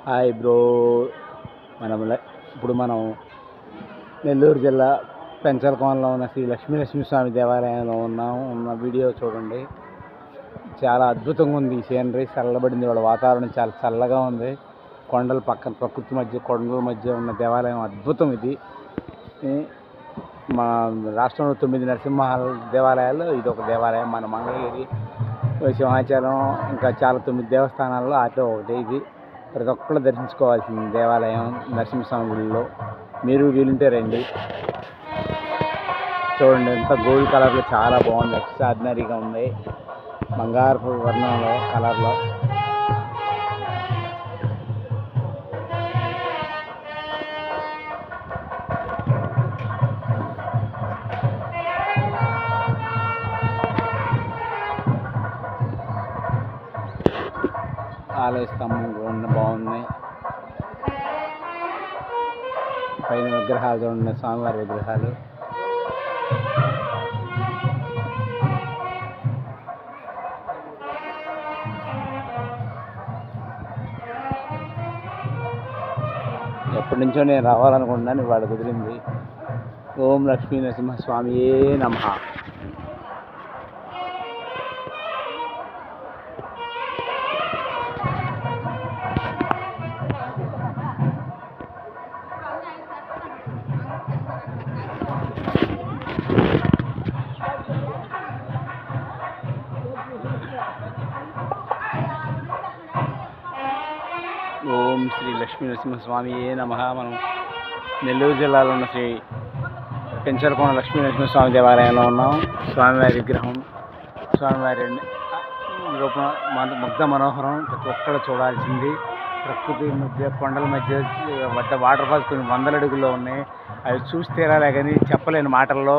Hi bro. ఇప్పుడు మనం నెల్లూరు జిల్లా పెంచలకోనలో ఉన్న శ్రీ లక్ష్మీనరసింహస్వామి దేవాలయంలో ఉన్న వీడియో చూడండి. చాలా అద్భుతంగా ఉంది ఈ సీనరీ. చల్లబడింది, వాళ్ళ వాతావరణం చాలా చల్లగా ఉంది. కొండల పక్కన ప్రకృతి మధ్య, కొండల మధ్య ఉన్న దేవాలయం అద్భుతం ఇది. మా రాష్ట్రంలో 9 నరసింహ దేవాలయాల్లో ఇది ఒక దేవాలయం. మన మంగళగిరి, సింహాచలం, ఇంకా చాలా 9 దేవస్థానాల్లో అట్లా ఒకటి ఇది. ప్రతి ఒక్కళ్ళు దర్శించుకోవాల్సిన దేవాలయం నరసింహస్వామి గుడిలో. మీరు వీలుంటే రండి, చూడండి. ఎంత గోల్డ్ కలర్లో చాలా బాగుంది, ఎక్స్ట్రాడినరీగా ఉంది. బంగారపు వర్ణంలో కలర్లో ఆలయ స్తంభం బాగుంది. పైన విగ్రహాలు చూడండి, స్వామివారి విగ్రహాలు. ఎప్పటి నుంచో నేను రావాలనుకుంటున్నాను, ఇవాళ కుదిరింది. ఓం లక్ష్మీ నరసింహస్వామియే నమః. ఓం శ్రీ లక్ష్మీ నరసింహస్వామియే నమః. మనం నెల్లూరు జిల్లాలో ఉన్న శ్రీ పెంచలకోన లక్ష్మీ నరసింహస్వామి దేవాలయంలో ఉన్నాం. స్వామివారి విగ్రహం, స్వామివారి రూపం ముగ్ధ మనోహరం. ప్రతి ఒక్కరు చూడాల్సింది. ప్రకృతి మధ్య, కొండల మధ్య వాటర్ ఫాల్స్ కొన్ని 100 అడుగుల్లో ఉన్నాయి. అవి చూసి తీరాలే కానీ చెప్పలేని మాటల్లో.